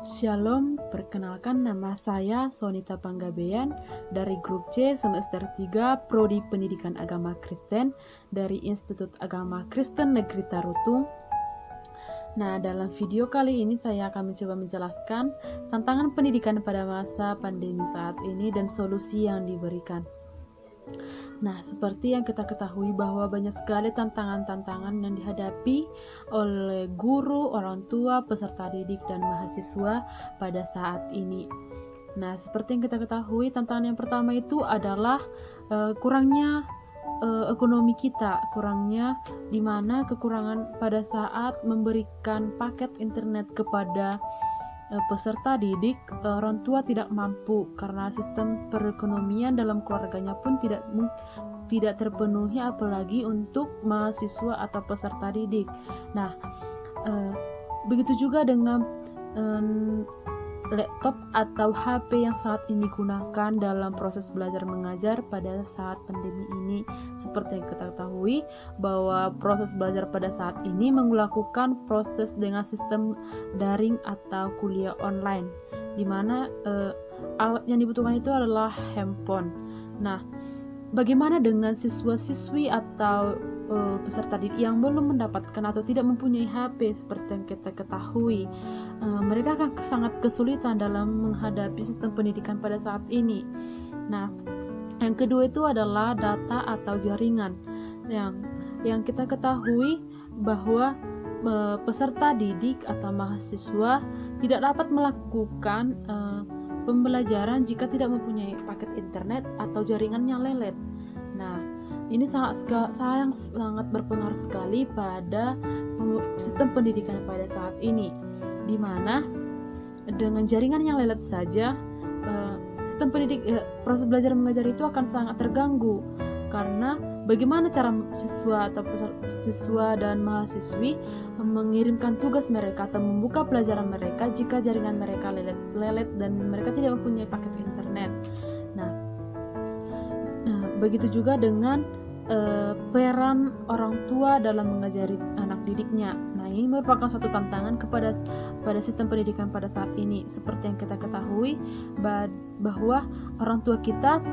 Shalom, perkenalkan nama saya Sonita Panggabean dari grup C semester 3 Prodi Pendidikan Agama Kristen dari Institut Agama Kristen Negeri Tarutung. Nah, dalam video kali ini saya akan mencoba menjelaskan tantangan pendidikan pada masa pandemi saat ini dan solusi yang diberikan. Nah, seperti yang kita ketahui bahwa banyak sekali tantangan-tantangan yang dihadapi oleh guru, orang tua, peserta didik, dan mahasiswa pada saat ini. Nah, seperti yang kita ketahui, tantangan yang pertama itu adalah kurangnya ekonomi kita, kurangnya di mana kekurangan pada saat memberikan paket internet kepada peserta didik. Orang tua tidak mampu karena sistem perekonomian dalam keluarganya pun tidak terpenuhi, apalagi untuk mahasiswa atau peserta didik. Nah, begitu juga dengan laptop atau HP yang saat ini digunakan dalam proses belajar mengajar pada saat pandemi ini. Seperti yang kita ketahui bahwa proses belajar pada saat ini melakukan proses dengan sistem daring atau kuliah online, di mana alat yang dibutuhkan itu adalah handphone. Nah, bagaimana dengan siswa-siswi atau peserta didik yang belum mendapatkan atau tidak mempunyai HP? Seperti yang kita ketahui, mereka akan sangat kesulitan dalam menghadapi sistem pendidikan pada saat ini. Nah, yang kedua itu adalah data atau jaringan. Yang kita ketahui bahwa peserta didik atau mahasiswa tidak dapat melakukan pembelajaran jika tidak mempunyai paket internet atau jaringan yang lelet. Nah, ini sangat berpengaruh sekali pada sistem pendidikan pada saat ini, di mana dengan jaringan yang lelet saja sistem proses belajar mengajar itu akan sangat terganggu. Karena bagaimana cara siswa dan mahasiswi mengirimkan tugas mereka atau membuka pelajaran mereka jika jaringan mereka lelet dan mereka tidak mempunyai paket internet. Nah, begitu juga dengan peran orang tua dalam mengajari anak didiknya. Nah, ini merupakan suatu tantangan pada sistem pendidikan pada saat ini. Seperti yang kita ketahui bahwa orang tua kita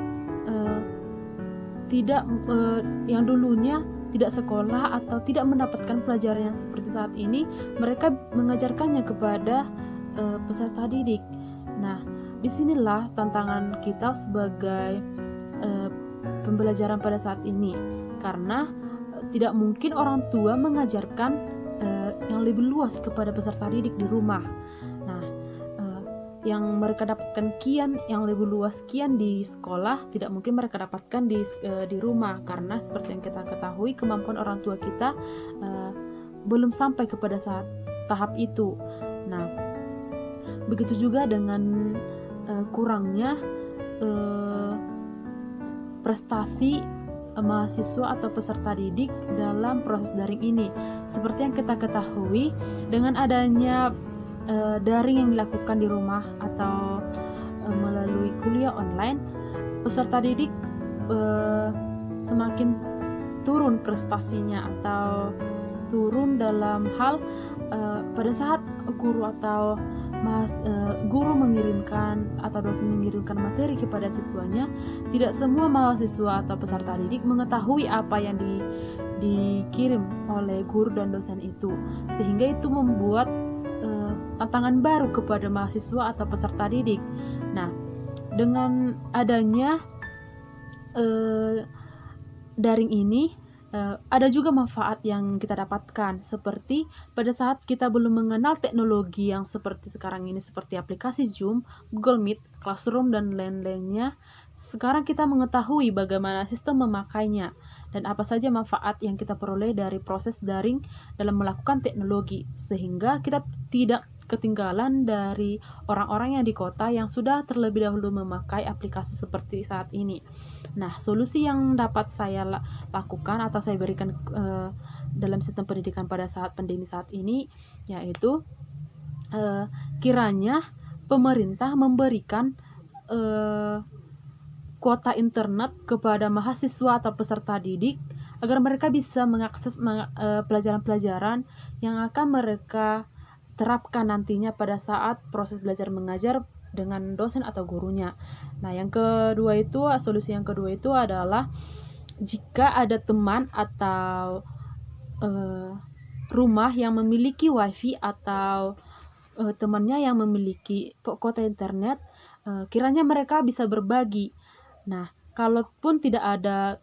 yang dulunya tidak sekolah atau tidak mendapatkan pelajaran yang seperti saat ini, mereka mengajarkannya kepada peserta didik. Nah, disinilah tantangan kita sebagai pembelajaran pada saat ini, karena tidak mungkin orang tua mengajarkan yang lebih luas kepada peserta didik di rumah. Nah, yang mereka dapatkan yang lebih luas di sekolah tidak mungkin mereka dapatkan di rumah, karena seperti yang kita ketahui kemampuan orang tua kita belum sampai kepada tahap itu. Nah, begitu juga dengan kurangnya prestasi mahasiswa atau peserta didik dalam proses daring ini. Seperti yang kita ketahui, dengan adanya daring yang dilakukan di rumah atau melalui kuliah online, peserta didik semakin turun prestasinya atau turun dalam hal pada saat guru atau guru mengirimkan atau dosen mengirimkan materi kepada siswanya, tidak semua mahasiswa atau peserta didik mengetahui apa yang dikirim oleh guru dan dosen itu, sehingga itu membuat tantangan baru kepada mahasiswa atau peserta didik. Nah, dengan adanya daring ini, ada juga manfaat yang kita dapatkan, seperti pada saat kita belum mengenal teknologi yang seperti sekarang ini, seperti aplikasi Zoom, Google Meet, Classroom, dan lain-lainnya. Sekarang kita mengetahui bagaimana sistem memakainya dan apa saja manfaat yang kita peroleh dari proses daring dalam melakukan teknologi, sehingga kita tidak ketinggalan dari orang-orang yang di kota yang sudah terlebih dahulu memakai aplikasi seperti saat ini. Nah, solusi yang dapat saya lakukan atau saya berikan dalam sistem pendidikan pada saat pandemi saat ini, yaitu kiranya pemerintah memberikan kuota internet kepada mahasiswa atau peserta didik agar mereka bisa mengakses pelajaran-pelajaran yang akan mereka terapkan nantinya pada saat proses belajar mengajar dengan dosen atau gurunya. Nah, solusi yang kedua itu adalah jika ada teman atau rumah yang memiliki wifi atau temannya yang memiliki kuota internet, kiranya mereka bisa berbagi. Nah, kalaupun tidak ada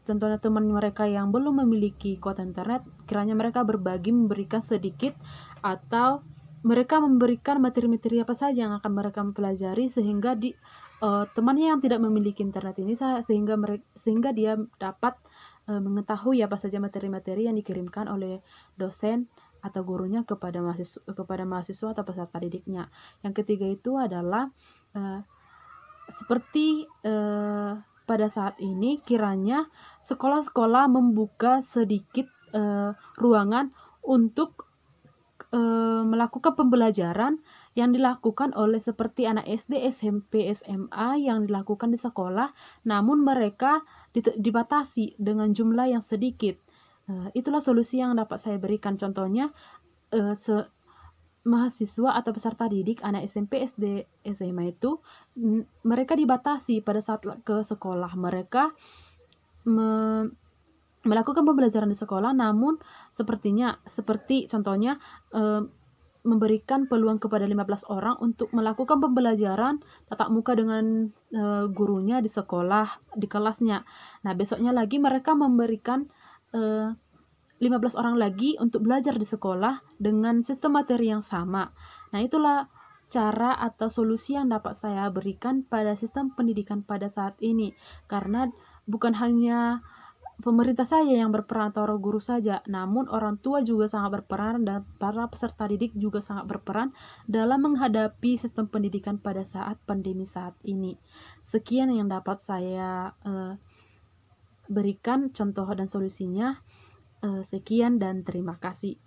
contohnya teman mereka yang belum memiliki kuota internet, kiranya mereka berbagi, memberikan sedikit, atau mereka memberikan materi-materi apa saja yang akan mereka pelajari sehingga temannya yang tidak memiliki internet ini sehingga dia dapat mengetahui apa saja materi-materi yang dikirimkan oleh dosen atau gurunya kepada mahasiswa atau peserta didiknya. Yang ketiga itu adalah seperti pada saat ini kiranya sekolah-sekolah membuka sedikit ruangan untuk melakukan pembelajaran yang dilakukan oleh seperti anak SD, SMP, SMA yang dilakukan di sekolah, namun mereka dibatasi dengan jumlah yang sedikit. Itulah solusi yang dapat saya berikan. Contohnya, mahasiswa atau peserta didik anak SMP, SD, SMA itu mereka dibatasi pada saat ke sekolah. Mereka melakukan pembelajaran di sekolah, namun seperti contohnya memberikan peluang kepada 15 orang untuk melakukan pembelajaran tatap muka dengan gurunya di sekolah, di kelasnya. Nah, besoknya lagi mereka memberikan 15 orang lagi untuk belajar di sekolah dengan sistem materi yang sama. Nah, itulah cara atau solusi yang dapat saya berikan pada sistem pendidikan pada saat ini. Karena bukan hanya pemerintah saja yang berperan atau guru saja, namun orang tua juga sangat berperan dan para peserta didik juga sangat berperan dalam menghadapi sistem pendidikan pada saat pandemi saat ini. Sekian yang dapat saya berikan contoh dan solusinya. Sekian dan terima kasih.